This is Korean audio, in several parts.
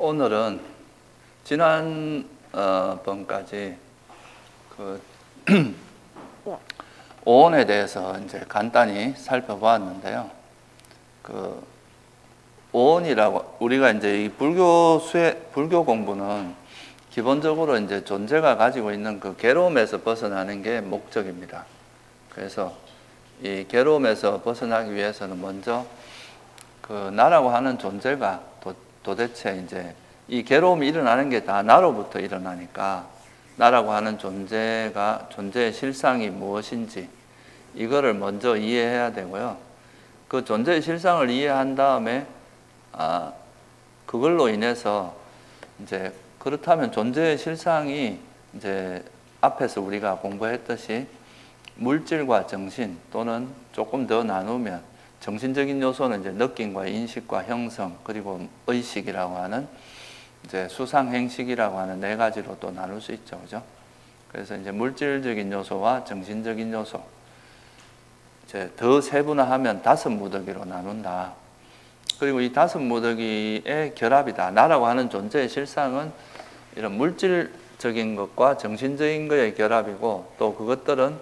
오늘은 지난 번까지 그 오온에 대해서 이제 간단히 살펴보았는데요. 그 오온이라고 우리가 이제 이 불교 공부는 기본적으로 이제 존재가 가지고 있는 그 괴로움에서 벗어나는 게 목적입니다. 그래서 이 괴로움에서 벗어나기 위해서는 먼저 그 나라고 하는 존재가 도대체 이제 이 괴로움이 일어나는 게 다 나로부터 일어나니까 나라고 하는 존재의 실상이 무엇인지 이거를 먼저 이해해야 되고요. 그 존재의 실상을 이해한 다음에 그걸로 인해서 이제 그렇다면 존재의 실상이 이제 앞에서 우리가 공부했듯이 물질과 정신 또는 조금 더 나누면 정신적인 요소는 이제 느낌과 인식과 형성 그리고 의식이라고 하는 이제 수상행식이라고 하는 네 가지로 또 나눌 수 있죠, 그죠? 그래서 이제 물질적인 요소와 정신적인 요소, 이제 더 세분화하면 다섯 무더기로 나눈다. 그리고 이 다섯 무더기의 결합이다. 나라고 하는 존재의 실상은 이런 물질적인 것과 정신적인 것의 결합이고 또 그것들은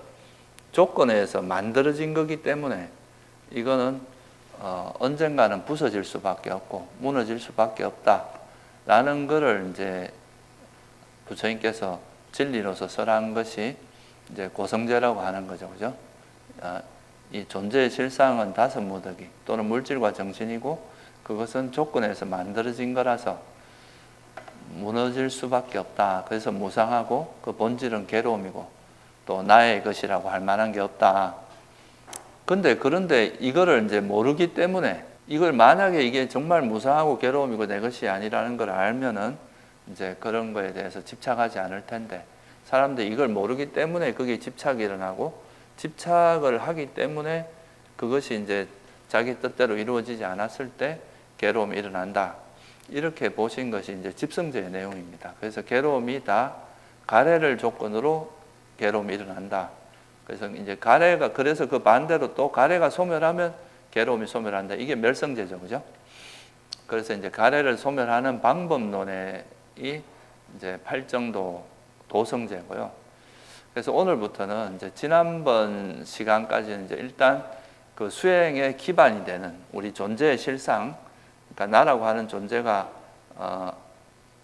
조건에 의해서 만들어진 거기 때문에 이거는 언젠가는 부서질 수밖에 없고 무너질 수밖에 없다라는 것을 이제 부처님께서 진리로서 설한 것이 이제 고성제라고 하는 거죠, 그죠? 이 존재의 실상은 다섯 무더기 또는 물질과 정신이고 그것은 조건에서 만들어진 거라서 무너질 수밖에 없다. 그래서 무상하고 그 본질은 괴로움이고 또 나의 것이라고 할 만한 게 없다. 그런데 이거를 이제 모르기 때문에 이걸 만약에 이게 정말 무상하고 괴로움이고 내 것이 아니라는 걸 알면은 이제 그런 거에 대해서 집착하지 않을 텐데 사람들이 이걸 모르기 때문에 거기에 집착이 일어나고 집착을 하기 때문에 그것이 이제 자기 뜻대로 이루어지지 않았을 때 괴로움이 일어난다. 이렇게 보신 것이 이제 집성제의 내용입니다. 그래서 괴로움이 다 가래를 조건으로 괴로움이 일어난다. 그래서 이제 그래서 그 반대로 또 가래가 소멸하면 괴로움이 소멸한다. 이게 멸성제죠, 그죠? 그래서 이제 가래를 소멸하는 방법론의 이제 팔정도 도성제고요. 그래서 오늘부터는 이제 지난번 시간까지는 이제 일단 그 수행의 기반이 되는 우리 존재의 실상, 그러니까 나라고 하는 존재가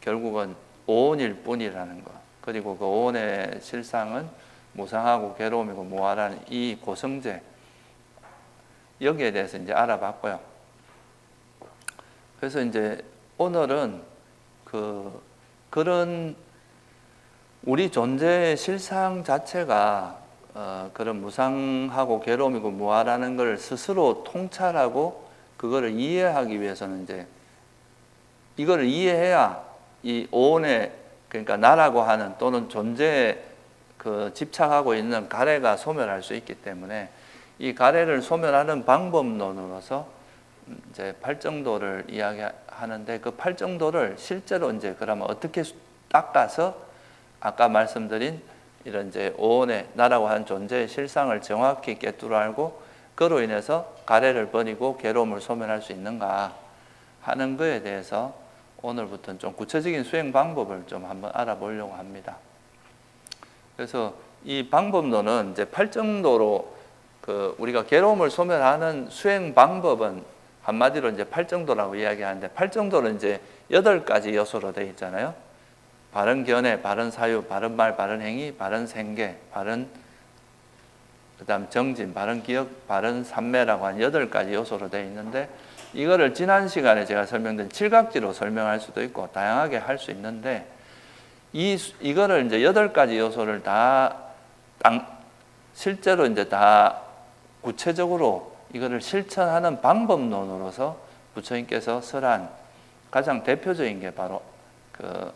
결국은 오온일 뿐이라는 것. 그리고 그 오온의 실상은 무상하고 괴로움이고 무아라는 이 고성제 여기에 대해서 이제 알아봤고요. 그래서 이제 오늘은 그런 우리 존재의 실상 자체가 그런 무상하고 괴로움이고 무아라는 걸 스스로 통찰하고 그거를 이해하기 위해서는 이제 이거를 이해해야 이 오온의 그러니까 나라고 하는 또는 존재에 그 집착하고 있는 가래가 소멸할 수 있기 때문에 이 가래를 소멸하는 방법론으로서 이제 팔정도를 이야기하는데 그 팔정도를 실제로 이제 그러면 어떻게 닦아서 아까 말씀드린 이런 이제 오온의 나라고 하는 존재의 실상을 정확히 꿰뚫어 알고 그로 인해서 가래를 버리고 괴로움을 소멸할 수 있는가 하는 것에 대해서 오늘부터는 좀 구체적인 수행 방법을 좀 한번 알아보려고 합니다. 그래서 이 방법론은 이제 팔정도로 우리가 괴로움을 소멸하는 수행 방법은 한마디로 이제 팔정도라고 이야기하는데 팔정도는 이제 8가지 요소로 되어 있잖아요. 바른 견해, 바른 사유, 바른 말, 바른 행위, 바른 생계, 그다음 정진, 바른 기억, 바른 삼매라고 한 8가지 요소로 되어 있는데 이거를 지난 시간에 제가 설명드린 7각지로 설명할 수도 있고 다양하게 할 수 있는데 이거를 이제 8가지 요소를 실제로 이제 다 구체적으로 이거를 실천하는 방법론으로서 부처님께서 설한 가장 대표적인 게 바로 그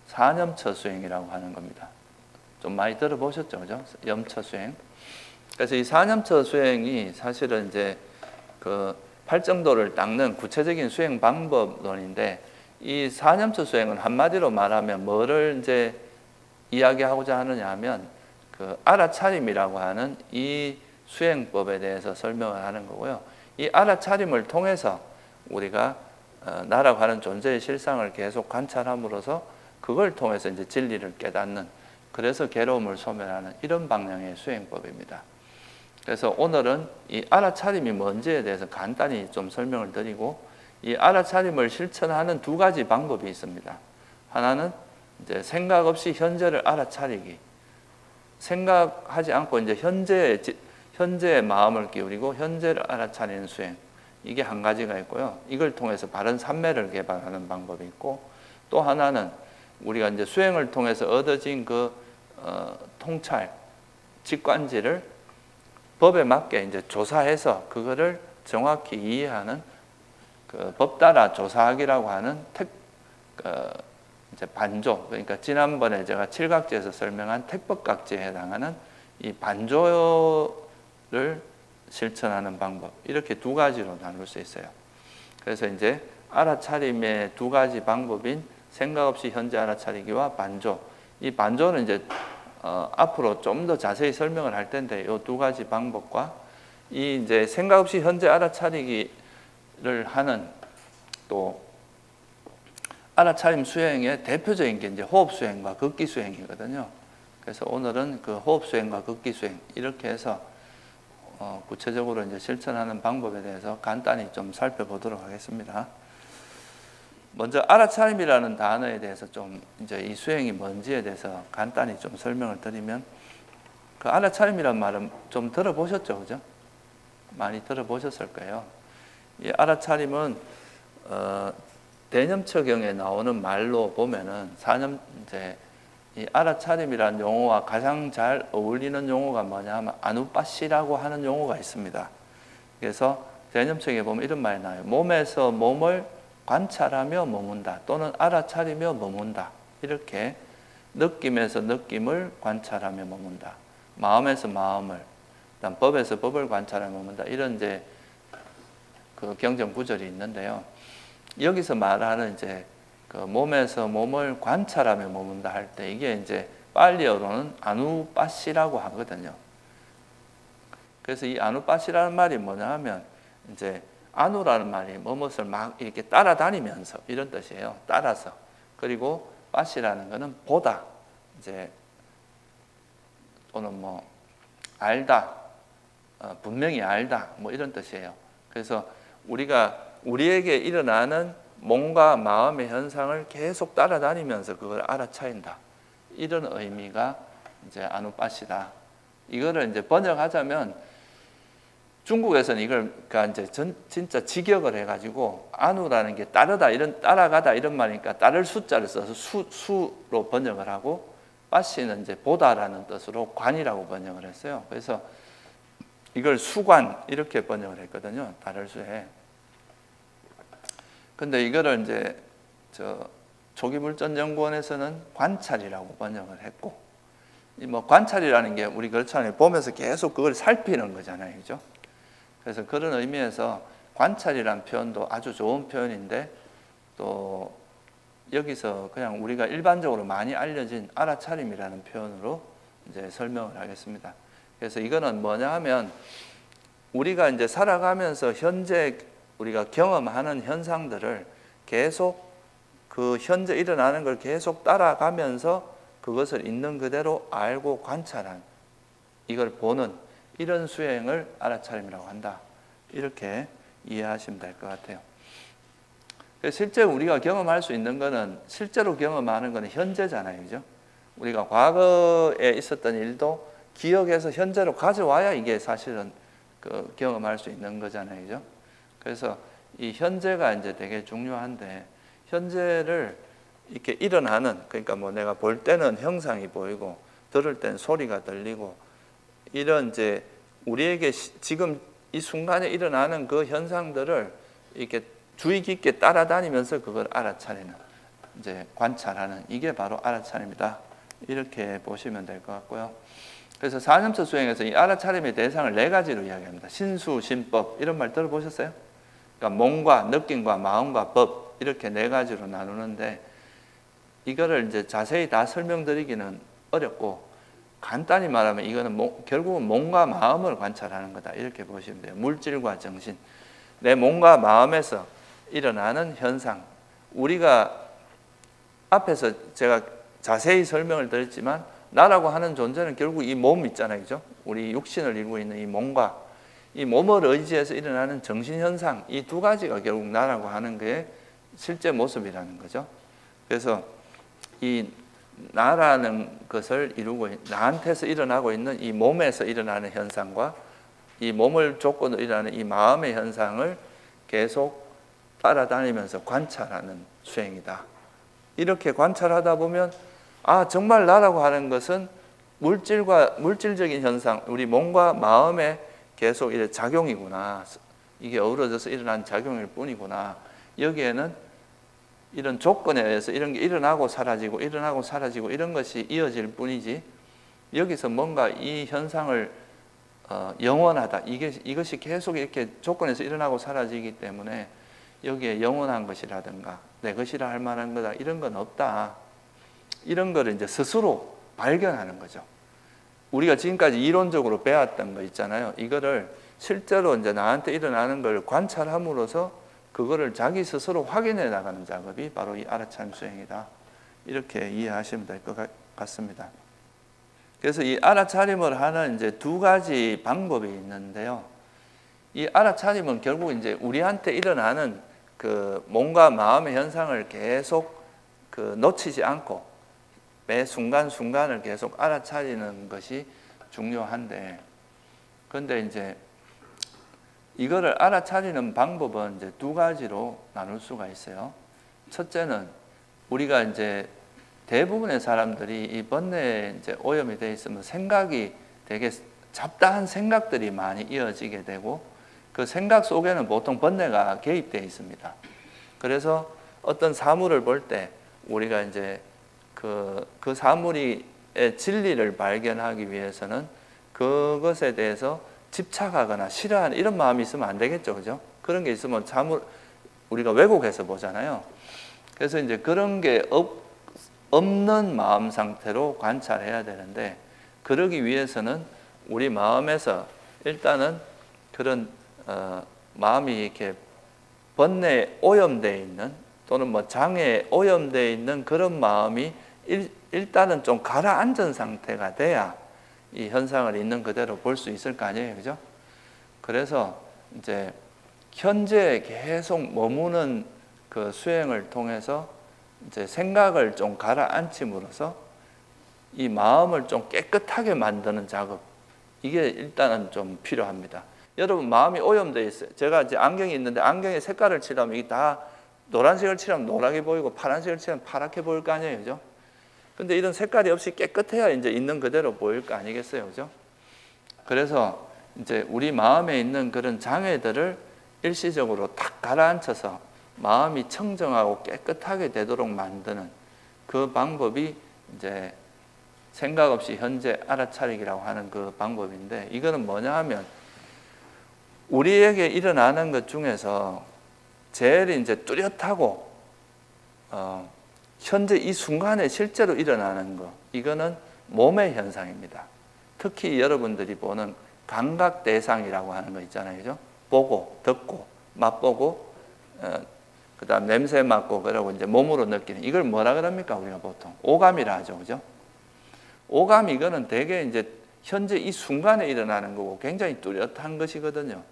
사념처 수행이라고 하는 겁니다. 좀 많이 들어보셨죠, 그죠? 염처 수행. 그래서 이 사념처 수행이 사실은 이제 그 팔정도를 닦는 구체적인 수행 방법론인데 이 사념처 수행은 한마디로 말하면 뭐를 이제 이야기하고자 하느냐 하면 그 알아차림이라고 하는 이 수행법에 대해서 설명을 하는 거고요. 이 알아차림을 통해서 우리가 나라고 하는 존재의 실상을 계속 관찰함으로써 그걸 통해서 이제 진리를 깨닫는, 그래서 괴로움을 소멸하는 이런 방향의 수행법입니다. 그래서 오늘은 이 알아차림이 뭔지에 대해서 간단히 좀 설명을 드리고, 이 알아차림을 실천하는 두 가지 방법이 있습니다. 하나는 이제 생각 없이 현재를 알아차리기, 생각하지 않고 이제 현재의 마음을 기울이고 현재를 알아차리는 수행, 이게 한 가지가 있고요. 이걸 통해서 바른 삼매를 개발하는 방법이 있고, 또 하나는 우리가 이제 수행을 통해서 얻어진 그 통찰, 직관지를 법에 맞게 이제 조사해서 그거를 정확히 이해하는 그 법 따라 조사하기라고 하는 이제 반조, 그러니까 지난번에 제가 칠각지에서 설명한 택법각지에 해당하는 이 반조를 실천하는 방법, 이렇게 두 가지로 나눌 수 있어요. 그래서 이제 알아차림의 두 가지 방법인 생각 없이 현재 알아차리기와 반조, 이 반조는 이제 앞으로 좀 더 자세히 설명을 할 텐데, 이 두 가지 방법과 이 이제 생각 없이 현재 알아차리기를 하는 또 알아차림 수행의 대표적인 게 이제 호흡 수행과 극기 수행이거든요. 그래서 오늘은 그 호흡 수행과 극기 수행, 이렇게 해서 구체적으로 이제 실천하는 방법에 대해서 간단히 좀 살펴보도록 하겠습니다. 먼저 알아차림이라는 단어에 대해서 좀 이제 이 수행이 뭔지에 대해서 간단히 좀 설명을 드리면, 그 알아차림이란 말은 좀 들어보셨죠, 그죠? 많이 들어보셨을 거예요. 이 알아차림은 대념처경에 나오는 말로 보면은 이제 이 알아차림이라는 용어와 가장 잘 어울리는 용어가 뭐냐 하면 아누빠시라고 하는 용어가 있습니다. 그래서 대념처경에 보면 이런 말이 나와요. 몸에서 몸을 관찰하며 머문다, 또는 알아차리며 머문다. 이렇게 느낌에서 느낌을 관찰하며 머문다, 마음에서 마음을, 그다음 법에서 법을 관찰하며 머문다. 이런 이제 그 경전 구절이 있는데요. 여기서 말하는 이제 그 몸에서 몸을 관찰하며 머문다 할 때, 이게 이제 빨리어로는 아누빠시라고 하거든요. 그래서 이 아누빠시라는 말이 뭐냐 하면, 이제 아누라는 말이 무엇을 막 이렇게 따라다니면서, 이런 뜻이에요. 따라서. 그리고 빠시라는 것은 보다, 이제 또는 뭐 알다, 분명히 알다, 뭐 이런 뜻이에요. 그래서 우리에게 일어나는 몸과 마음의 현상을 계속 따라다니면서 그걸 알아차린다, 이런 의미가 이제 아누빠시다. 이거를 이제 번역하자면, 중국에서는 이걸 그러니까 이제 진짜 직역을 해가지고 아누라는 게 따르다, 이런 따라가다 이런 말이니까 따를 숫자를 써서 수로 번역을 하고, 빠시는 이제 보다라는 뜻으로 관이라고 번역을 했어요. 그래서 이걸 수관 이렇게 번역을 했거든요. 따를 수에. 근데 이거를 이제 조기물전연구원에서는 관찰이라고 번역을 했고, 뭐 관찰이라는 게 우리 그렇잖아요. 보면서 계속 그걸 살피는 거잖아요, 그죠? 그래서 그런 의미에서 관찰이라는 표현도 아주 좋은 표현인데, 또 여기서 그냥 우리가 일반적으로 많이 알려진 알아차림이라는 표현으로 이제 설명을 하겠습니다. 그래서 이거는 뭐냐 하면, 우리가 이제 살아가면서 현재 우리가 경험하는 현상들을 계속 그 현재 일어나는 걸 계속 따라가면서 그것을 있는 그대로 알고 관찰한, 이걸 보는 이런 수행을 알아차림이라고 한다. 이렇게 이해하시면 될 것 같아요. 실제 우리가 경험할 수 있는 거는, 실제로 경험하는 거는 현재잖아요, 그죠? 우리가 과거에 있었던 일도 기억해서 현재로 가져와야 이게 사실은 그 경험할 수 있는 거잖아요, 그죠? 그래서 이 현재가 이제 되게 중요한데, 현재를 이렇게 일어나는, 그러니까 뭐 내가 볼 때는 형상이 보이고 들을 때는 소리가 들리고, 이런 이제 우리에게 지금 이 순간에 일어나는 그 현상들을 이렇게 주의 깊게 따라다니면서 그걸 알아차리는, 이제 관찰하는, 이게 바로 알아차림이다. 이렇게 보시면 될 것 같고요. 그래서 사념처 수행에서 이 알아차림의 대상을 네 가지로 이야기합니다. 신수, 신법, 이런 말 들어보셨어요? 그러니까 몸과 느낌과 마음과 법, 이렇게 네 가지로 나누는데, 이거를 이제 자세히 다 설명드리기는 어렵고, 간단히 말하면 이거는 결국은 몸과 마음을 관찰하는 거다, 이렇게 보시면 돼요. 물질과 정신, 내 몸과 마음에서 일어나는 현상, 우리가 앞에서 제가 자세히 설명을 드렸지만 나라고 하는 존재는 결국 이 몸 있잖아요, 그죠? 우리 육신을 이루고 있는 이 몸과 이 몸을 의지해서 일어나는 정신현상, 이 두 가지가 결국 나라고 하는 게 실제 모습이라는 거죠. 그래서 이 나라는 것을 이루고 나한테서 일어나고 있는 이 몸에서 일어나는 현상과 이 몸을 조건으로 일어나는 이 마음의 현상을 계속 따라다니면서 관찰하는 수행이다. 이렇게 관찰하다 보면 아, 정말 나라고 하는 것은 물질적인 현상, 우리 몸과 마음에 계속 이렇게 작용이구나. 이게 어우러져서 일어난 작용일 뿐이구나. 여기에는 이런 조건에 의해서 이런 게 일어나고 사라지고 일어나고 사라지고 이런 것이 이어질 뿐이지 여기서 뭔가 이 현상을 영원하다. 이것이 계속 이렇게 조건에서 일어나고 사라지기 때문에 여기에 영원한 것이라든가 내 것이라 할 만한 거다. 이런 건 없다. 이런 거를 이제 스스로 발견하는 거죠. 우리가 지금까지 이론적으로 배웠던 거 있잖아요. 이거를 실제로 이제 나한테 일어나는 걸 관찰함으로써 그거를 자기 스스로 확인해 나가는 작업이 바로 이 알아차림 수행이다. 이렇게 이해하시면 될 것 같습니다. 그래서 이 알아차림을 하는 이제 두 가지 방법이 있는데요. 이 알아차림은 결국 이제 우리한테 일어나는 그 몸과 마음의 현상을 계속 놓치지 않고 매 순간순간을 계속 알아차리는 것이 중요한데, 그런데 이제 이거를 알아차리는 방법은 이제 두 가지로 나눌 수가 있어요. 첫째는 우리가 이제 대부분의 사람들이 이 번뇌에 이제 오염이 되어 있으면 생각이 되게 잡다한 생각들이 많이 이어지게 되고 그 생각 속에는 보통 번뇌가 개입되어 있습니다. 그래서 어떤 사물을 볼 때 우리가 이제 그 사물의 진리를 발견하기 위해서는 그것에 대해서 집착하거나 싫어하는 이런 마음이 있으면 안 되겠죠, 그죠? 그런 게 있으면 우리가 왜곡해서 보잖아요. 그래서 이제 그런 게 없는 마음 상태로 관찰해야 되는데, 그러기 위해서는 우리 마음에서 일단은 그런 마음이 이렇게 번뇌에 오염되어 있는 또는 뭐 장애에 오염되어 있는 그런 마음이 일단은 좀 가라앉은 상태가 돼야 이 현상을 있는 그대로 볼 수 있을 거 아니에요, 그죠? 그래서 이제 현재에 계속 머무는 그 수행을 통해서 이제 생각을 좀 가라앉힘으로써 이 마음을 좀 깨끗하게 만드는 작업, 이게 일단은 좀 필요합니다. 여러분 마음이 오염되어 있어요. 제가 이제 안경이 있는데 안경에 색깔을 칠하면 이게 다 노란색을 칠하면 노랗게 보이고 파란색을 칠하면 파랗게 보일 거 아니에요, 그죠? 근데 이런 색깔이 없이 깨끗해야 이제 있는 그대로 보일 거 아니겠어요, 그죠? 그래서 이제 우리 마음에 있는 그런 장애들을 일시적으로 탁 가라앉혀서 마음이 청정하고 깨끗하게 되도록 만드는 그 방법이 이제 생각 없이 현재 알아차리기라고 하는 그 방법인데, 이거는 뭐냐 하면 우리에게 일어나는 것 중에서 제일 이제 뚜렷하고 현재 이 순간에 실제로 일어나는 거, 이거는 몸의 현상입니다. 특히 여러분들이 보는 감각 대상이라고 하는 거 있잖아요, 그죠? 보고, 듣고, 맛보고, 그다음 냄새 맡고, 그러고 이제 몸으로 느끼는, 이걸 뭐라 그럽니까 우리가 보통 오감이라 하죠, 그죠? 오감, 이거는 되게 이제 현재 이 순간에 일어나는 거고 굉장히 뚜렷한 것이거든요.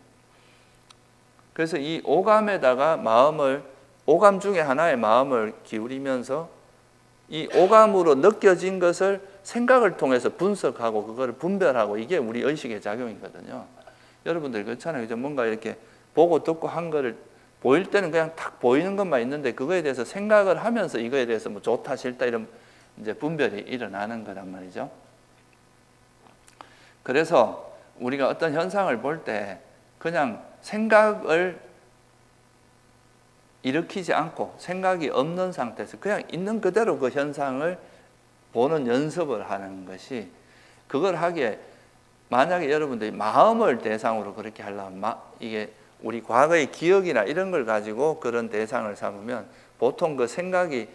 그래서 이 오감에다가 오감 중에 하나의 마음을 기울이면서 이 오감으로 느껴진 것을 생각을 통해서 분석하고 그거를 분별하고, 이게 우리 의식의 작용이거든요. 여러분들 그렇잖아요, 그죠? 뭔가 이렇게 보고 듣고 한 거를 보일 때는 그냥 탁 보이는 것만 있는데 그거에 대해서 생각을 하면서 이거에 대해서 뭐 좋다 싫다 이런 이제 분별이 일어나는 거란 말이죠. 그래서 우리가 어떤 현상을 볼 때 그냥 생각을 일으키지 않고 생각이 없는 상태에서 그냥 있는 그대로 그 현상을 보는 연습을 하는 것이, 그걸 하기에 만약에 여러분들이 마음을 대상으로 그렇게 하려면 이게 우리 과거의 기억이나 이런 걸 가지고 그런 대상을 삼으면 보통 그 생각이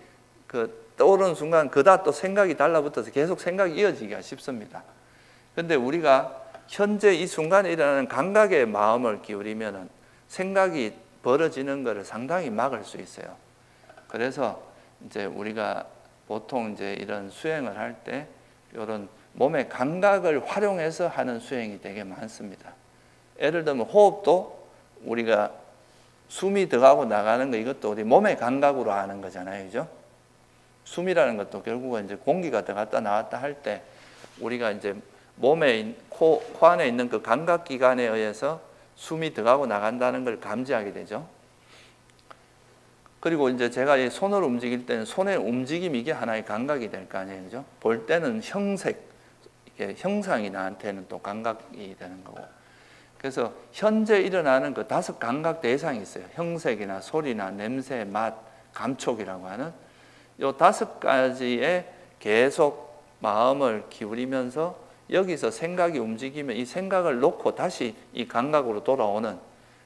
떠오르는 순간 그다 또 생각이 달라붙어서 계속 생각이 이어지기가 쉽습니다. 그런데 우리가 현재 이 순간에 일어나는 감각에 마음을 기울이면은 생각이 벌어지는 것을 상당히 막을 수 있어요. 그래서 이제 우리가 보통 이제 이런 수행을 할 때 이런 몸의 감각을 활용해서 하는 수행이 되게 많습니다. 예를 들면 호흡도 우리가 숨이 들어가고 나가는 거, 이것도 우리 몸의 감각으로 하는 거잖아요, 그죠? 숨이라는 것도 결국은 이제 공기가 들어갔다 나왔다 할 때 우리가 이제 몸에 코 안에 있는 그 감각 기관에 의해서 숨이 들어가고 나간다는 걸 감지하게 되죠. 그리고 이제 제가 이 손을 움직일 때는 손의 움직임, 이게 하나의 감각이 될 거 아니에요, 그죠? 볼 때는 형색, 이게 형상이 나한테는 또 감각이 되는 거고. 그래서 현재 일어나는 그 5 감각 대상이 있어요. 형색이나 소리나 냄새, 맛, 감촉이라고 하는 이 5가지에 계속 마음을 기울이면서 여기서 생각이 움직이면 이 생각을 놓고 다시 이 감각으로 돌아오는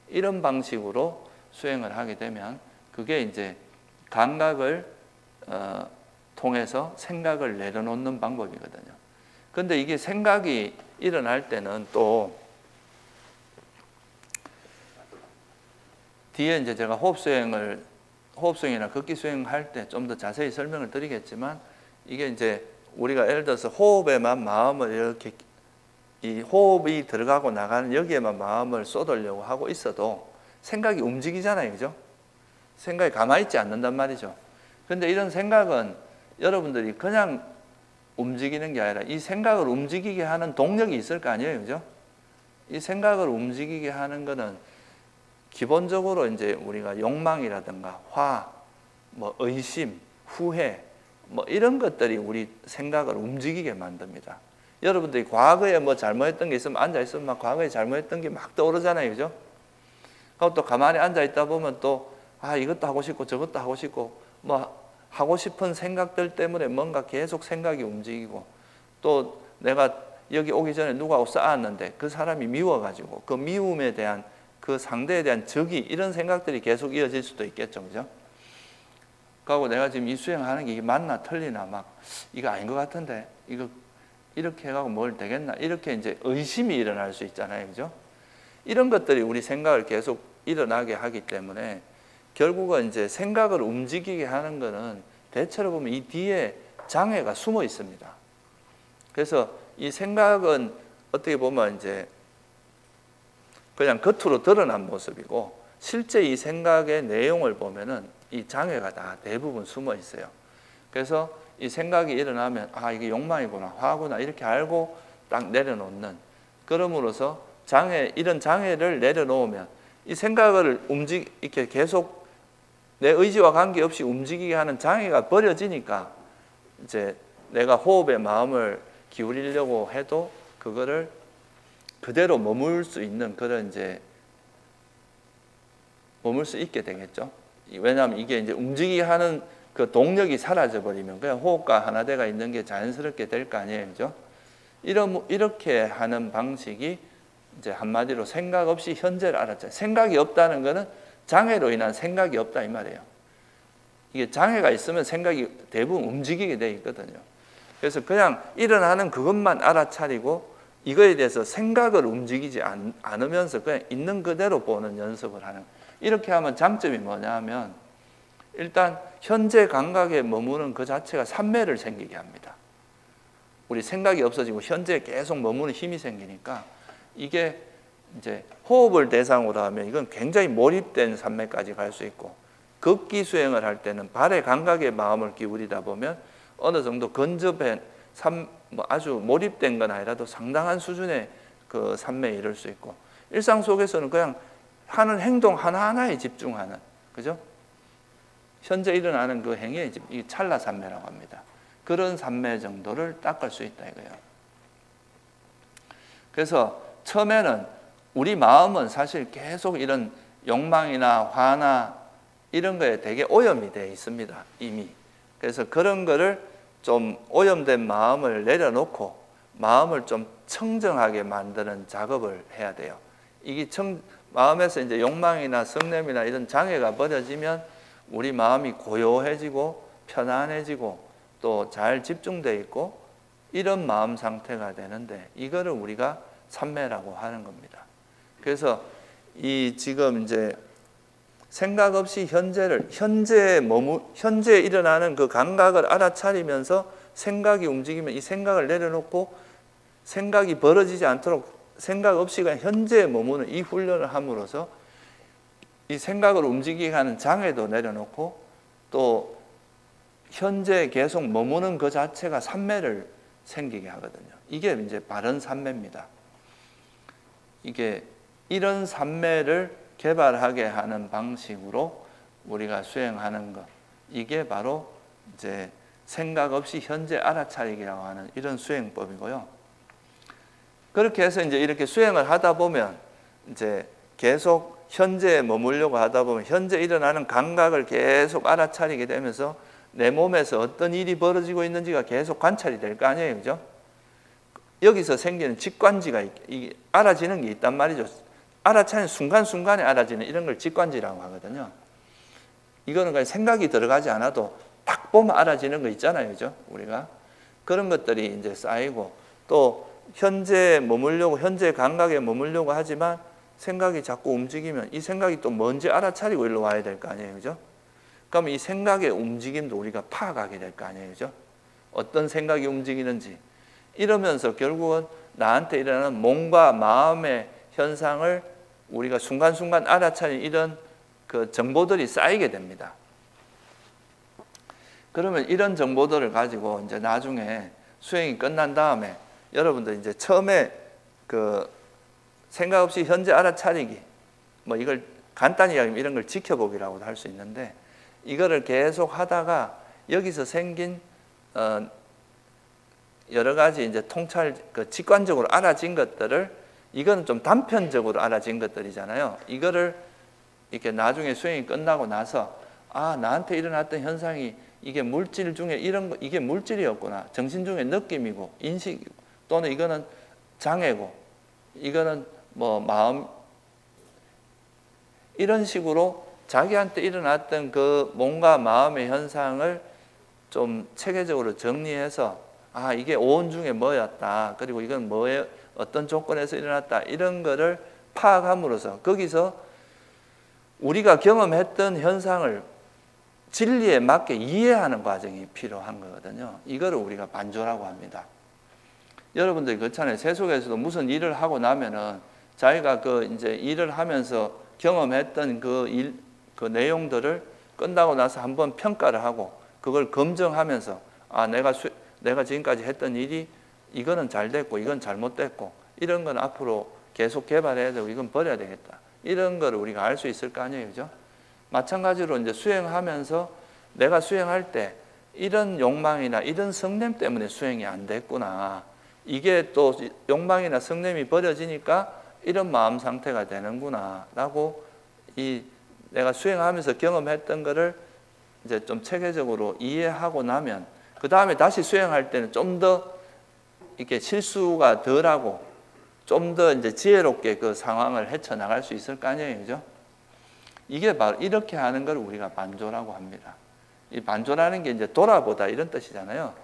이런 방식으로 수행을 하게 되면 그게 이제 감각을 통해서 생각을 내려놓는 방법이거든요. 근데 이게 생각이 일어날 때는 또 뒤에 이제 제가 호흡수행이나 걷기 수행할 때 좀 더 자세히 설명을 드리겠지만, 이게 이제 우리가 예를 들어서 호흡에만 마음을 이렇게, 이 호흡이 들어가고 나가는 여기에만 마음을 쏟으려고 하고 있어도 생각이 움직이잖아요, 그죠? 생각이 가만히 있지 않는단 말이죠. 근데 이런 생각은 여러분들이 그냥 움직이는 게 아니라 이 생각을 움직이게 하는 동력이 있을 거 아니에요, 그죠? 이 생각을 움직이게 하는 거는 기본적으로 이제 우리가 욕망이라든가 화, 뭐 의심, 후회, 뭐 이런 것들이 우리 생각을 움직이게 만듭니다. 여러분들이 과거에 뭐 잘못했던 게 있으면 앉아 있으면 막 과거에 잘못했던 게 막 떠오르잖아요, 그죠? 그리고 또 가만히 앉아 있다 보면 또 이것도 하고 싶고 저것도 하고 싶고 뭐 하고 싶은 생각들 때문에 뭔가 계속 생각이 움직이고, 또 내가 여기 오기 전에 누구하고 싸웠는데 그 사람이 미워가지고 그 미움에 대한, 그 상대에 대한 적이, 이런 생각들이 계속 이어질 수도 있겠죠, 그죠? 그리고 내가 지금 이 수행하는 게 이게 맞나 틀리나, 막 이거 아닌 것 같은데 이거 이렇게 해가고 뭘 되겠나, 이렇게 이제 의심이 일어날 수 있잖아요, 그죠? 이런 것들이 우리 생각을 계속 일어나게 하기 때문에 결국은 이제 생각을 움직이게 하는 거는 대체로 보면 이 뒤에 장애가 숨어 있습니다. 그래서 이 생각은 어떻게 보면 이제 그냥 겉으로 드러난 모습이고, 실제 이 생각의 내용을 보면은 이 장애가 다 대부분 숨어 있어요. 그래서 이 생각이 일어나면 이게 욕망이구나, 화구나, 이렇게 알고 딱 내려놓는, 그럼으로써 이런 장애를 내려놓으면 이 생각을 이렇게 계속 내 의지와 관계없이 움직이게 하는 장애가 버려지니까 이제 내가 호흡에 마음을 기울이려고 해도 그거를 그대로 머물 수 있는 그런 이제 머물 수 있게 되겠죠. 왜냐하면 이게 이제 움직이게 하는 그 동력이 사라져 버리면 그냥 호흡과 하나되가 있는 게 자연스럽게 될 거 아니에요, 그죠? 이렇게 하는 방식이 이제 한마디로 생각 없이 현재를 알았죠. 생각이 없다는 거는 장애로 인한 생각이 없다 이 말이에요. 이게 장애가 있으면 생각이 대부분 움직이게 돼 있거든요. 그래서 그냥 일어나는 그것만 알아차리고 이거에 대해서 생각을 움직이지 않으면서 그냥 있는 그대로 보는 연습을 하는, 이렇게 하면 장점이 뭐냐 하면 일단 현재 감각에 머무는 그 자체가 산매를 생기게 합니다. 우리 생각이 없어지고 현재에 계속 머무는 힘이 생기니까 이게 이제 호흡을 대상으로 하면 이건 굉장히 몰입된 산매까지 갈 수 있고, 걷기 수행을 할 때는 발의 감각에 마음을 기울이다 보면 어느 정도 근접한 아주 몰입된 건 아니라도 상당한 수준의 그 산매에 이를 수 있고, 일상 속에서는 그냥 하는 행동 하나하나에 집중하는, 그죠? 현재 일어나는 그 행위에 이 찰나 산매라고 합니다. 그런 산매 정도를 닦을 수 있다 이거예요. 그래서 처음에는 우리 마음은 사실 계속 이런 욕망이나 화나 이런 거에 되게 오염이 되어 있습니다, 이미. 그래서 그런 거를 좀 오염된 마음을 내려놓고 마음을 좀 청정하게 만드는 작업을 해야 돼요. 이게 마음에서 이제 욕망이나 성냄이나 이런 장애가 버려지면 우리 마음이 고요해지고 편안해지고 또 잘 집중되어 있고 이런 마음 상태가 되는데, 이거를 우리가 산매라고 하는 겁니다. 그래서 이 지금 이제 생각 없이 현재에 일어나는 그 감각을 알아차리면서 생각이 움직이면 이 생각을 내려놓고 생각이 벌어지지 않도록 생각 없이 그냥 현재에 머무는 이 훈련을 함으로써 이 생각을 움직이게 하는 장애도 내려놓고 또 현재에 계속 머무는 그 자체가 삼매를 생기게 하거든요. 이게 이제 바른 삼매입니다. 이게 이런 삼매를 개발하게 하는 방식으로 우리가 수행하는 것, 이게 바로 이제 생각 없이 현재 알아차리기라고 하는 이런 수행법이고요. 그렇게 해서 이제 이렇게 수행을 하다 보면 이제 계속 현재에 머물려고 하다 보면 현재 일어나는 감각을 계속 알아차리게 되면서 내 몸에서 어떤 일이 벌어지고 있는지가 계속 관찰이 될 거 아니에요, 그죠? 여기서 생기는 직관지가 알아지는 게 있단 말이죠. 알아차리는 순간순간에 알아지는 이런 걸 직관지라고 하거든요. 이거는 그냥 생각이 들어가지 않아도 딱 보면 알아지는 거 있잖아요, 그죠? 우리가 그런 것들이 이제 쌓이고 또 현재에 머물려고 현재 감각에 머물려고 하지만 생각이 자꾸 움직이면 이 생각이 또 뭔지 알아차리고 일로 와야 될 거 아니에요, 그죠? 그럼 이 생각의 움직임도 우리가 파악하게 될 거 아니에요, 그죠? 어떤 생각이 움직이는지 이러면서 결국은 나한테 일어나는 몸과 마음의 현상을 우리가 순간순간 알아차리는 이런 그 정보들이 쌓이게 됩니다. 그러면 이런 정보들을 가지고 이제 나중에 수행이 끝난 다음에 여러분들 이제 처음에 그 생각 없이 현재 알아차리기, 뭐 이걸 간단히 이야기하면 이런 걸 지켜보기라고도 할 수 있는데 이거를 계속 하다가 여기서 생긴 여러 가지 이제 통찰, 그 직관적으로 알아진 것들을 이거는 좀 단편적으로 알아진 것들이잖아요. 이거를 이렇게 나중에 수행이 끝나고 나서 아, 나한테 일어났던 현상이 이게 물질 중에 이런 거, 이게 물질이었구나. 정신 중에 느낌이고 인식이고 또는 이거는 장애고 이거는 뭐 마음 이런 식으로 자기한테 일어났던 그 몸과 마음의 현상을 좀 체계적으로 정리해서 아, 이게 오온 중에 뭐였다. 그리고 이건 뭐에 어떤 조건에서 일어났다. 이런 거를 파악함으로써 거기서 우리가 경험했던 현상을 진리에 맞게 이해하는 과정이 필요한 거거든요. 이거를 우리가 반조라고 합니다. 여러분들이 그렇잖아요. 세속에서도 무슨 일을 하고 나면은 자기가 그 이제 일을 하면서 경험했던 그 내용들을 끝나고 나서 한번 평가를 하고 그걸 검증하면서 아, 내가 지금까지 했던 일이 이거는 잘 됐고 이건 잘못됐고 이런 건 앞으로 계속 개발해야 되고 이건 버려야 되겠다. 이런 거를 우리가 알 수 있을 거 아니에요, 그죠? 마찬가지로 이제 수행하면서 내가 수행할 때 이런 욕망이나 이런 성냄 때문에 수행이 안 됐구나. 이게 또 욕망이나 성냄이 버려지니까 이런 마음 상태가 되는구나 라고 내가 수행하면서 경험했던 거를 이제 좀 체계적으로 이해하고 나면 그 다음에 다시 수행할 때는 좀 더 이렇게 실수가 덜하고 좀 더 이제 지혜롭게 그 상황을 헤쳐나갈 수 있을 거 아니에요, 그죠? 이게 바로 이렇게 하는 걸 우리가 반조라고 합니다. 이 반조라는 게 이제 돌아보다 이런 뜻이잖아요.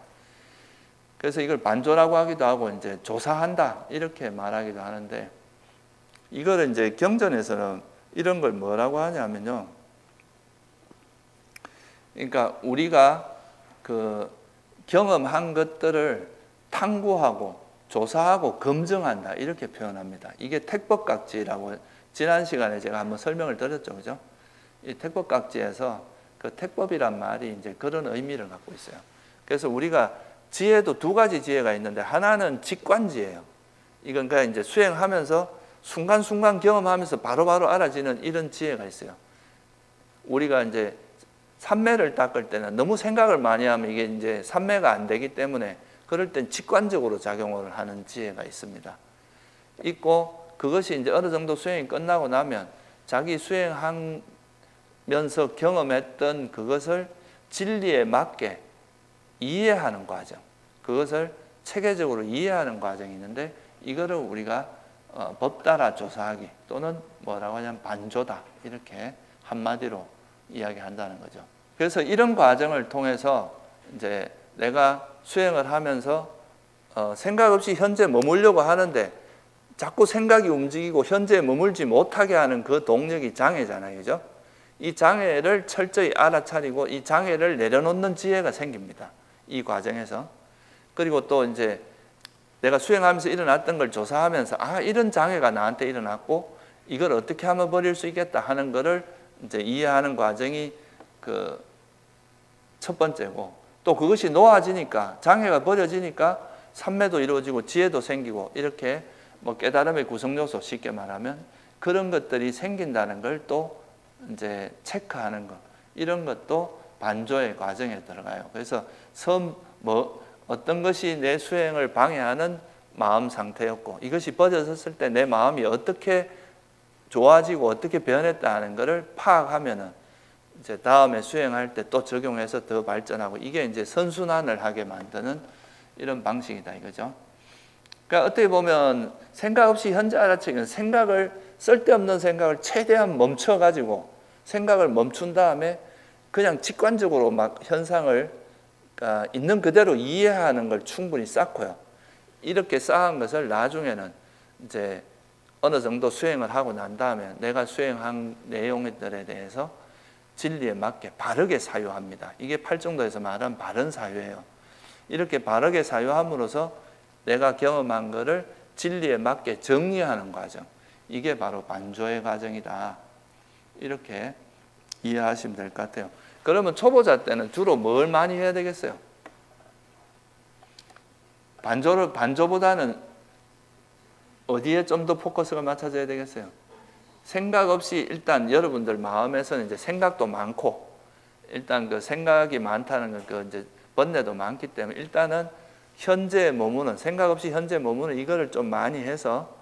그래서 이걸 반조라고 하기도 하고 이제 조사한다 이렇게 말하기도 하는데 이거를 이제 경전에서는 이런 걸 뭐라고 하냐면요. 그러니까 우리가 그 경험한 것들을 탐구하고 조사하고 검증한다 이렇게 표현합니다. 이게 택법각지라고 지난 시간에 제가 한번 설명을 드렸죠, 그죠? 이 택법각지에서 그 택법이란 말이 이제 그런 의미를 갖고 있어요. 그래서 우리가 지혜도 두 가지 지혜가 있는데 하나는 직관지예요. 이건 그냥 이제 수행하면서 순간순간 경험하면서 바로바로 알아지는 이런 지혜가 있어요. 우리가 이제 삼매를 닦을 때는 너무 생각을 많이 하면 이게 이제 삼매가 안 되기 때문에 그럴 땐 직관적으로 작용을 하는 지혜가 있습니다. 있고 그것이 이제 어느 정도 수행이 끝나고 나면 자기 수행하면서 경험했던 그것을 진리에 맞게 이해하는 과정, 그것을 체계적으로 이해하는 과정이 있는데 이거를 우리가 법 따라 조사하기 또는 뭐라고 하냐면 반조다 이렇게 한마디로 이야기한다는 거죠. 그래서 이런 과정을 통해서 이제 내가 수행을 하면서 생각 없이 현재 머물려고 하는데 자꾸 생각이 움직이고 현재에 머물지 못하게 하는 그 동력이 장애잖아요, 그죠? 이 장애를 철저히 알아차리고 이 장애를 내려놓는 지혜가 생깁니다. 이 과정에서. 그리고 또 이제 내가 수행하면서 일어났던 걸 조사하면서 이런 장애가 나한테 일어났고 이걸 어떻게 하면 버릴 수 있겠다 하는 거를 이제 이해하는 과정이 그 첫 번째고, 또 그것이 놓아지니까 장애가 버려지니까 삼매도 이루어지고 지혜도 생기고 이렇게 뭐 깨달음의 구성요소 쉽게 말하면 그런 것들이 생긴다는 걸 또 이제 체크하는 것, 이런 것도 반조의 과정에 들어가요. 그래서 어떤 것이 내 수행을 방해하는 마음 상태였고 이것이 버려졌을 때 내 마음이 어떻게 좋아지고 어떻게 변했다 하는 것을 파악하면은 이제 다음에 수행할 때 또 적용해서 더 발전하고, 이게 이제 선순환을 하게 만드는 이런 방식이다 이거죠. 그러니까 어떻게 보면 생각 없이 현재 알아채기는 쓸데없는 생각을 최대한 멈춰가지고 생각을 멈춘 다음에 그냥 직관적으로 막 현상을 그러니까 있는 그대로 이해하는 걸 충분히 쌓고요. 이렇게 쌓은 것을 나중에는 이제 어느 정도 수행을 하고 난 다음에 내가 수행한 내용들에 대해서 진리에 맞게 바르게 사유합니다. 이게 팔정도에서 말하는 바른 사유예요. 이렇게 바르게 사유함으로써 내가 경험한 것을 진리에 맞게 정리하는 과정, 이게 바로 반조의 과정이다. 이렇게 이해하시면 될 것 같아요. 그러면 초보자 때는 주로 뭘 많이 해야 되겠어요? 반조보다는 어디에 좀 더 포커스가 맞춰져야 되겠어요? 생각 없이 일단 여러분들 마음에서는 이제 생각도 많고 일단 그 생각이 많다는 건 그 이제 번뇌도 많기 때문에 일단은 현재에 머무는, 생각 없이 현재에 머무는 이거를 좀 많이 해서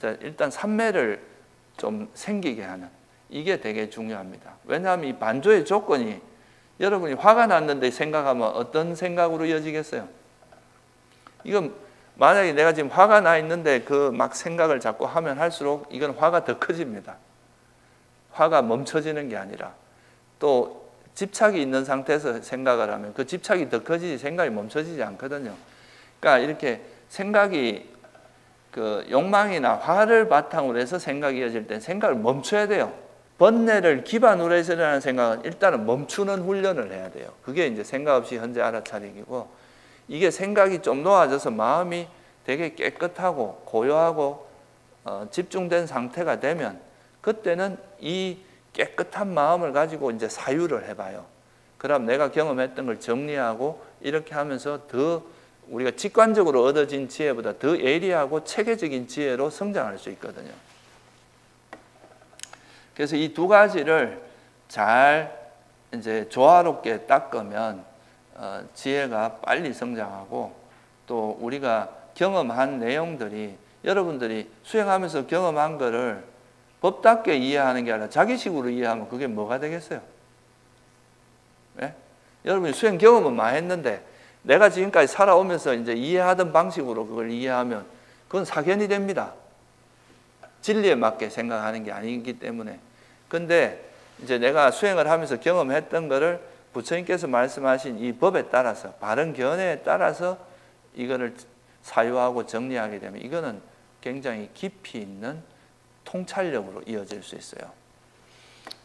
일단 삼매를 좀 생기게 하는, 이게 되게 중요합니다. 왜냐하면 이 반조의 조건이 여러분이 화가 났는데 생각하면 어떤 생각으로 이어지겠어요? 이건 만약에 내가 지금 화가 나 있는데 그 막 생각을 자꾸 하면 할수록 이건 화가 더 커집니다. 화가 멈춰지는 게 아니라 또 집착이 있는 상태에서 생각을 하면 그 집착이 더 커지지 생각이 멈춰지지 않거든요. 그러니까 이렇게 생각이 그 욕망이나 화를 바탕으로 해서 생각이 이어질 때 생각을 멈춰야 돼요. 번뇌를 기반으로 해서 일어나는 생각은 일단은 멈추는 훈련을 해야 돼요. 그게 이제 생각 없이 현재 알아차리기고, 이게 생각이 좀 놓아져서 마음이 되게 깨끗하고 고요하고 집중된 상태가 되면 그때는 이 깨끗한 마음을 가지고 이제 사유를 해봐요. 그럼 내가 경험했던 걸 정리하고 이렇게 하면서 더 우리가 직관적으로 얻어진 지혜보다 더 예리하고 체계적인 지혜로 성장할 수 있거든요. 그래서 이 두 가지를 잘 이제 조화롭게 닦으면 지혜가 빨리 성장하고, 또 우리가 경험한 내용들이 여러분들이 수행하면서 경험한 거를 법답게 이해하는 게 아니라 자기식으로 이해하면 그게 뭐가 되겠어요? 네? 여러분이 수행 경험은 많이 했는데 내가 지금까지 살아오면서 이제 이해하던 방식으로 그걸 이해하면 그건 사견이 됩니다. 진리에 맞게 생각하는 게 아니기 때문에. 근데 이제 내가 수행을 하면서 경험했던 거를 부처님께서 말씀하신 이 법에 따라서, 바른 견해에 따라서 이거를 사유하고 정리하게 되면 이거는 굉장히 깊이 있는 통찰력으로 이어질 수 있어요.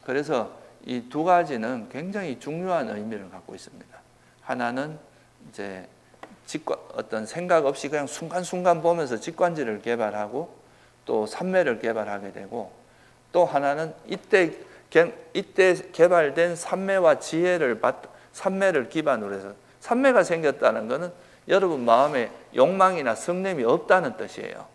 그래서 이 두 가지는 굉장히 중요한 의미를 갖고 있습니다. 하나는 이제 어떤 생각 없이 그냥 순간순간 보면서 직관지를 개발하고 또 삼매를 개발하게 되고, 또 하나는 이때 개발된 삼매와 지혜를 삼매를 기반으로 해서, 삼매가 생겼다는 것은 여러분 마음에 욕망이나 성냄이 없다는 뜻이에요.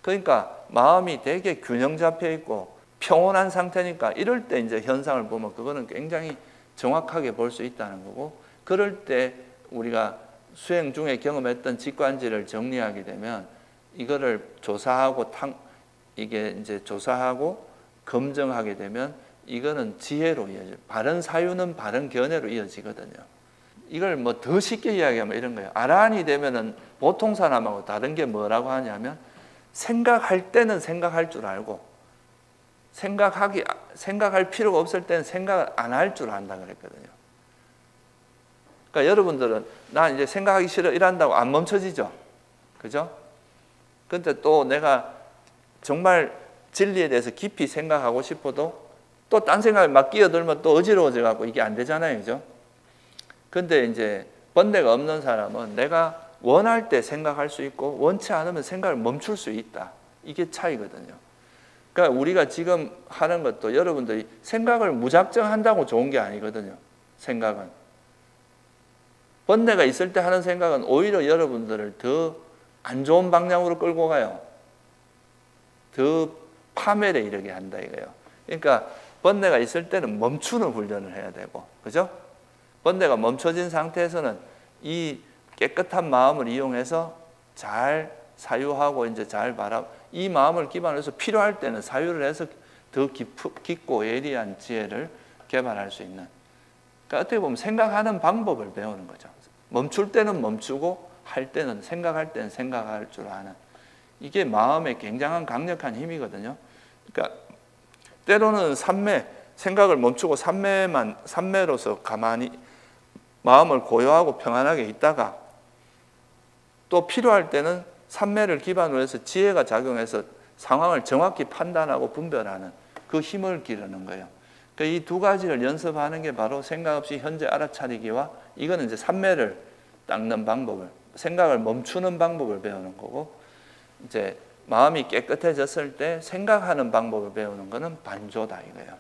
그러니까 마음이 되게 균형 잡혀 있고 평온한 상태니까 이럴 때 이제 현상을 보면 그거는 굉장히 정확하게 볼 수 있다는 거고, 그럴 때 우리가 수행 중에 경험했던 직관지를 정리하게 되면 이거를 조사하고 이게 이제 조사하고 검증하게 되면 이거는 지혜로 이어져요. 바른 사유는 바른 견해로 이어지거든요. 이걸 뭐 더 쉽게 이야기하면 이런 거예요. 아라한이 되면은 보통 사람하고 다른 게 뭐라고 하냐면, 생각할 때는 생각할 줄 알고 생각할 필요가 없을 때는 생각을 안 할 줄 안다 그랬거든요. 그러니까 여러분들은 나 이제 생각하기 싫어 이란다고 안 멈춰지죠. 그죠? 근데 또 내가 정말 진리에 대해서 깊이 생각하고 싶어도 또 딴 생각에 막 끼어들면 또 어지러워져 갖고 이게 안 되잖아요. 그죠? 근데 이제 번뇌가 없는 사람은 내가 원할 때 생각할 수 있고 원치 않으면 생각을 멈출 수 있다. 이게 차이거든요. 그러니까 우리가 지금 하는 것도 여러분들이 생각을 무작정 한다고 좋은 게 아니거든요. 생각은. 번뇌가 있을 때 하는 생각은 오히려 여러분들을 더 안 좋은 방향으로 끌고 가요. 더 파멸에 이르게 한다 이거예요. 그러니까 번뇌가 있을 때는 멈추는 훈련을 해야 되고, 그죠? 번뇌가 멈춰진 상태에서는 이 깨끗한 마음을 이용해서 잘 사유하고 이제 잘 이 마음을 기반으로 해서 필요할 때는 사유를 해서 더 깊고 예리한 지혜를 개발할 수 있는. 그러니까 어떻게 보면 생각하는 방법을 배우는 거죠. 멈출 때는 멈추고 할 때는 생각할 때는 생각할 줄 아는. 이게 마음의 굉장한 강력한 힘이거든요. 그러니까 때로는 삼매, 생각을 멈추고 삼매로서 가만히 마음을 고요하고 평안하게 있다가 또 필요할 때는 삼매를 기반으로 해서 지혜가 작용해서 상황을 정확히 판단하고 분별하는 그 힘을 기르는 거예요. 그러니까 이 두 가지를 연습하는 게 바로 생각 없이 현재 알아차리기와 이거는 이제 삼매를 닦는 방법을, 생각을 멈추는 방법을 배우는 거고, 이제 마음이 깨끗해졌을 때 생각하는 방법을 배우는 거는 반조다 이거예요.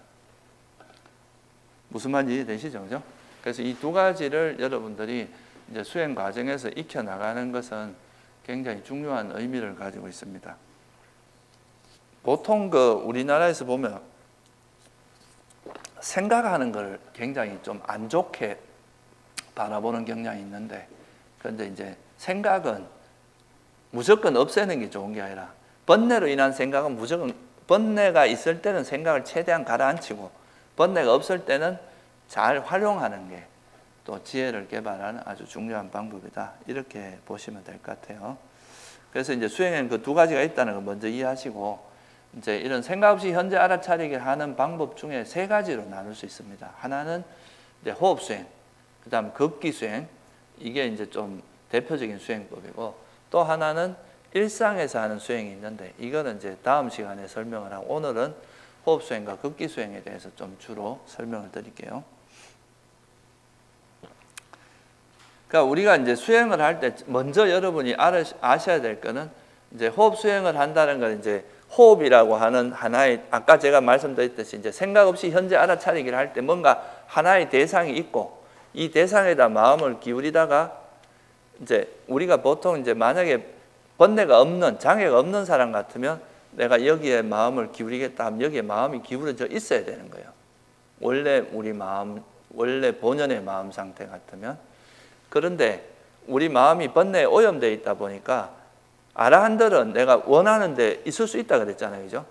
무슨 말인지 이해되시죠? 그죠? 그래서 이 두 가지를 여러분들이 이제 수행 과정에서 익혀 나가는 것은 굉장히 중요한 의미를 가지고 있습니다. 보통 우리나라에서 보면 생각하는 걸 굉장히 좀 안 좋게 바라보는 경향이 있는데, 그런데 이제 생각은 무조건 없애는 게 좋은 게 아니라 번뇌로 인한 생각은 무조건, 번뇌가 있을 때는 생각을 최대한 가라앉히고 번뇌가 없을 때는 잘 활용하는 게 또 지혜를 개발하는 아주 중요한 방법이다. 이렇게 보시면 될 것 같아요. 그래서 이제 수행에는 그 두 가지가 있다는 걸 먼저 이해하시고, 이제 이런 생각 없이 현재 알아차리기를 하는 방법 중에 세 가지로 나눌 수 있습니다. 하나는 이제 호흡 수행, 그다음 걷기 수행, 이게 이제 좀 대표적인 수행법이고, 또 하나는 일상에서 하는 수행이 있는데 이거는 이제 다음 시간에 설명을 하고, 오늘은 호흡 수행과 걷기 수행에 대해서 좀 주로 설명을 드릴게요. 그러니까 우리가 이제 수행을 할 때 먼저 여러분이 아셔야 될 거는, 이제 호흡 수행을 한다는 건 이제 호흡이라고 하는 하나의, 아까 제가 말씀드렸듯이 이제 생각 없이 현재 알아차리기를 할 때 뭔가 하나의 대상이 있고 이 대상에다 마음을 기울이다가, 이제 우리가 보통 이제 만약에 번뇌가 없는, 장애가 없는 사람 같으면 내가 여기에 마음을 기울이겠다 하면 여기에 마음이 기울어져 있어야 되는 거예요. 원래 우리 마음, 원래 본연의 마음 상태 같으면. 그런데 우리 마음이 번뇌에 오염되어 있다 보니까 아라한들은 내가 원하는 데 있을 수 있다 그랬잖아요. 그죠?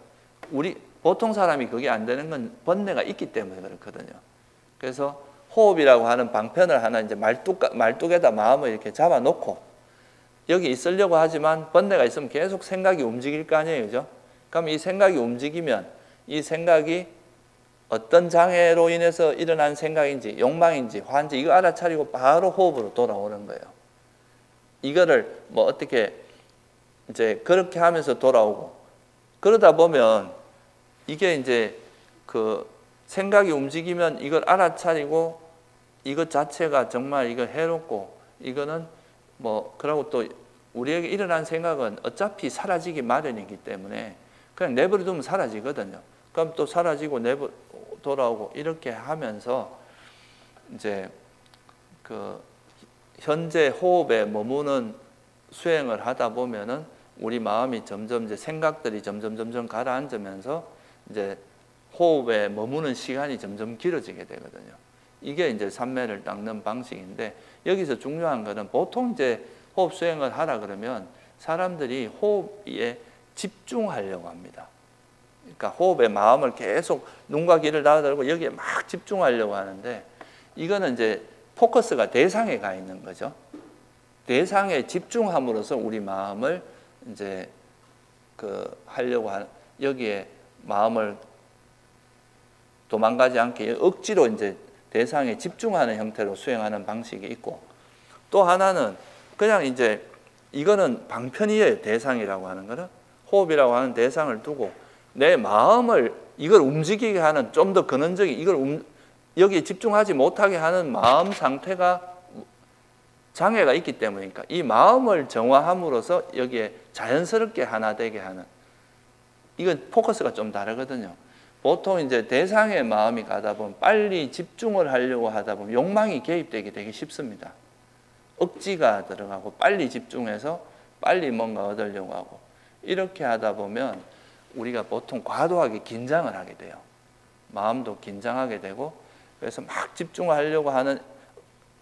우리 보통 사람이 그게 안 되는 건 번뇌가 있기 때문에 그렇거든요. 그래서 호흡이라고 하는 방편을 하나 이제 말뚝에다 마음을 이렇게 잡아놓고 여기 있으려고 하지만 번뇌가 있으면 계속 생각이 움직일 거 아니에요. 그죠? 그럼 이 생각이 움직이면 이 생각이 어떤 장애로 인해서 일어난 생각인지 욕망인지 화인지 이거 알아차리고 바로 호흡으로 돌아오는 거예요. 이거를 뭐 어떻게 이제 그렇게 하면서 돌아오고, 그러다 보면 이게 이제 그 생각이 움직이면 이걸 알아차리고 이것 자체가 정말 이거 해롭고, 이거는 뭐 그러고 또 우리에게 일어난 생각은 어차피 사라지기 마련이기 때문에 그냥 내버려 두면 사라지거든요. 그럼 또 사라지고 돌아오고 이렇게 하면서 이제 그 현재 호흡에 머무는 수행을 하다 보면은 우리 마음이 점점 이제 생각들이 점점 가라앉으면서 이제 호흡에 머무는 시간이 점점 길어지게 되거든요. 이게 이제 삼매를 닦는 방식인데, 여기서 중요한 거는 보통 이제 호흡 수행을 하라 그러면 사람들이 호흡에 집중하려고 합니다. 그러니까 호흡에 마음을 계속 눈과 귀를 닫아들고 여기에 막 집중하려고 하는데, 이거는 이제 포커스가 대상에 가 있는 거죠. 대상에 집중함으로써 우리 마음을 이제 하려고 하는, 여기에 마음을 도망가지 않게 억지로 이제 대상에 집중하는 형태로 수행하는 방식이 있고, 또 하나는 그냥 이제 이거는 방편이에요. 대상이라고 하는 거는 호흡이라고 하는 대상을 두고 내 마음을 이걸 움직이게 하는 좀 더 근원적인 이걸 여기에 집중하지 못하게 하는 마음 상태가 장애가 있기 때문이니까 이 마음을 정화함으로써 여기에 자연스럽게 하나 되게 하는 이건 포커스가 좀 다르거든요. 보통 이제 대상의 마음이 가다 보면 빨리 집중을 하려고 하다 보면 욕망이 개입되기 되게 쉽습니다. 억지가 들어가고 빨리 집중해서 빨리 뭔가 얻으려고 하고 이렇게 하다 보면 우리가 보통 과도하게 긴장을 하게 돼요. 마음도 긴장하게 되고 그래서 막 집중하려고 하는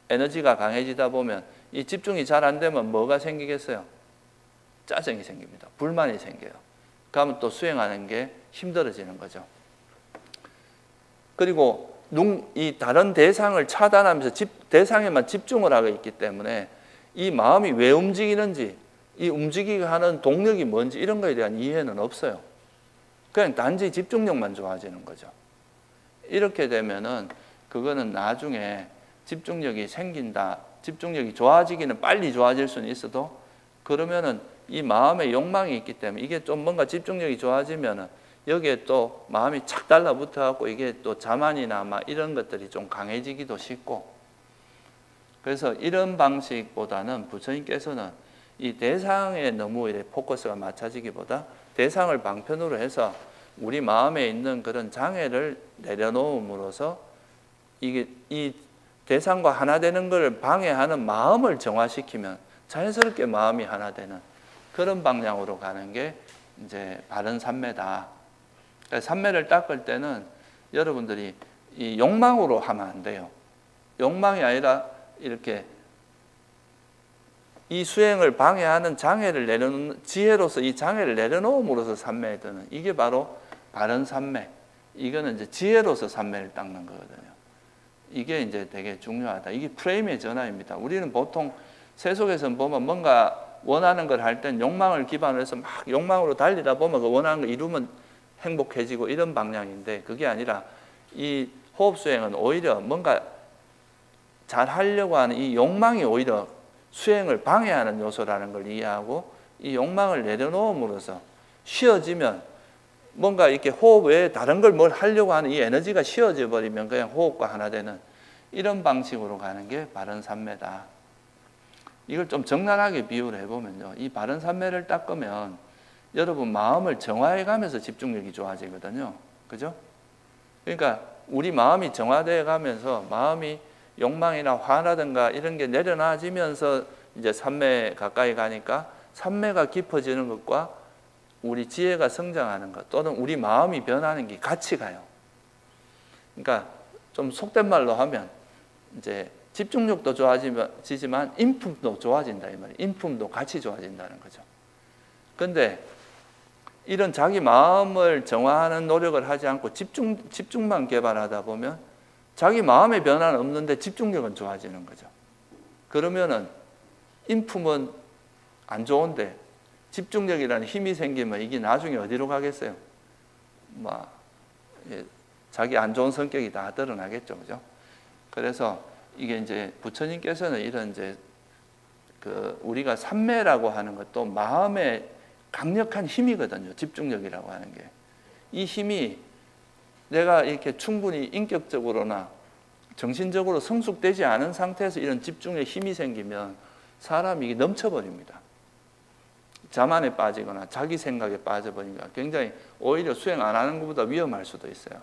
에너지가 강해지다 보면 이 집중이 잘 안 되면 뭐가 생기겠어요? 짜증이 생깁니다. 불만이 생겨요. 그러면 또 수행하는 게 힘들어지는 거죠. 그리고 이 다른 대상을 차단하면서 대상에만 집중을 하고 있기 때문에 이 마음이 왜 움직이는지 이 움직이게 하는 동력이 뭔지 이런 거에 대한 이해는 없어요. 그냥 단지 집중력만 좋아지는 거죠. 이렇게 되면은 그거는 나중에 집중력이 생긴다. 집중력이 좋아지기는 빨리 좋아질 수는 있어도 그러면은 이 마음에 욕망이 있기 때문에 이게 좀 뭔가 집중력이 좋아지면은 여기에 또 마음이 착 달라붙어 갖고 이게 또 자만이나 막 이런 것들이 좀 강해지기도 쉽고 그래서 이런 방식보다는 부처님께서는 이 대상에 너무 이렇게 포커스가 맞춰지기보다 대상을 방편으로 해서 우리 마음에 있는 그런 장애를 내려놓음으로써 이게 이 대상과 하나 되는 것을 방해하는 마음을 정화시키면 자연스럽게 마음이 하나 되는 그런 방향으로 가는 게 이제 바른 삼매다. 삼매를 닦을 때는 여러분들이 이 욕망으로 하면 안 돼요. 욕망이 아니라 이렇게 이 수행을 방해하는 장애를 내려놓는 지혜로서 이 장애를 내려놓음으로써 삼매에 드는 이게 바로 바른 삼매. 이거는 이제 지혜로서 삼매를 닦는 거거든요. 이게 이제 되게 중요하다. 이게 프레임의 전환입니다. 우리는 보통 세속에서 보면 뭔가 원하는 걸 할 땐 욕망을 기반으로 해서 막 욕망으로 달리다 보면 그 원하는 걸 이루면 행복해지고 이런 방향인데 그게 아니라 이 호흡 수행은 오히려 뭔가 잘 하려고 하는 이 욕망이 오히려 수행을 방해하는 요소라는 걸 이해하고 이 욕망을 내려놓음으로써 쉬어지면 뭔가 이렇게 호흡 외에 다른 걸 뭘 하려고 하는 이 에너지가 쉬어져 버리면 그냥 호흡과 하나 되는 이런 방식으로 가는 게 바른 삼매다. 이걸 좀 적나라하게 비유를 해보면요. 이 바른 삼매를 닦으면 여러분 마음을 정화해 가면서 집중력이 좋아지거든요. 그죠? 그러니까 우리 마음이 정화되어 가면서 마음이 욕망이나 화나든가 이런 게 내려놔지면서 이제 삼매에 가까이 가니까 삼매가 깊어지는 것과 우리 지혜가 성장하는 것 또는 우리 마음이 변하는 게 같이 가요. 그러니까 좀 속된 말로 하면 이제 집중력도 좋아지지만 인품도 좋아진다 이 말이에요. 인품도 같이 좋아진다는 거죠. 그런데 이런 자기 마음을 정화하는 노력을 하지 않고 집중만 개발하다 보면 자기 마음의 변화는 없는데 집중력은 좋아지는 거죠. 그러면은 인품은 안 좋은데 집중력이라는 힘이 생기면 이게 나중에 어디로 가겠어요? 막 자기 안 좋은 성격이 다 드러나겠죠, 그죠? 그래서 이게 이제 부처님께서는 이런 이제 그 우리가 삼매라고 하는 것도 마음의 강력한 힘이거든요. 집중력이라고 하는 게. 이 힘이 내가 이렇게 충분히 인격적으로나 정신적으로 성숙되지 않은 상태에서 이런 집중에 힘이 생기면 사람이 넘쳐버립니다. 자만에 빠지거나 자기 생각에 빠져버리니까 굉장히 오히려 수행 안 하는 것보다 위험할 수도 있어요.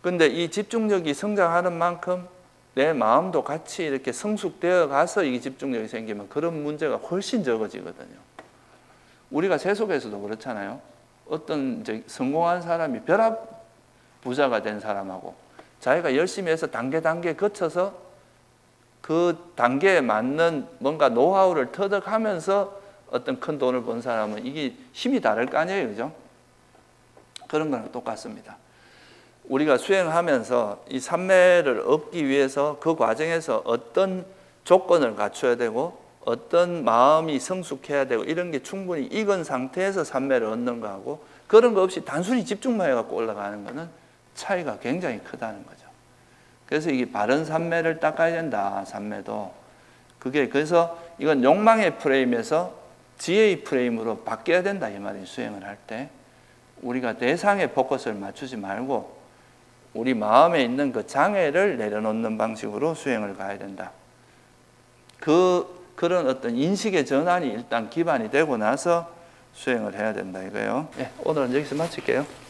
그런데 이 집중력이 성장하는 만큼 내 마음도 같이 이렇게 성숙되어 가서 이 집중력이 생기면 그런 문제가 훨씬 적어지거든요. 우리가 세속에서도 그렇잖아요. 어떤 이제 성공한 사람이 벼락 부자가 된 사람하고 자기가 열심히 해서 단계 거쳐서 그 단계에 맞는 뭔가 노하우를 터득하면서 어떤 큰 돈을 번 사람은 이게 힘이 다를 거 아니에요, 그죠? 그런 거랑 똑같습니다. 우리가 수행하면서 이 삼매를 얻기 위해서 그 과정에서 어떤 조건을 갖춰야 되고 어떤 마음이 성숙해야 되고 이런 게 충분히 익은 상태에서 삼매를 얻는 거하고 그런 거 없이 단순히 집중만 해갖고 올라가는 거는 차이가 굉장히 크다는 거죠. 그래서 이게 바른 삼매를 닦아야 된다, 삼매도. 그게 그래서 이건 욕망의 프레임에서 지혜의 프레임으로 바뀌어야 된다 이 말이에요. 수행을 할 때. 우리가 대상에 포커스를 맞추지 말고 우리 마음에 있는 그 장애를 내려놓는 방식으로 수행을 가야 된다. 그런 어떤 인식의 전환이 일단 기반이 되고 나서 수행을 해야 된다 이거예요. 네, 오늘은 여기서 마칠게요.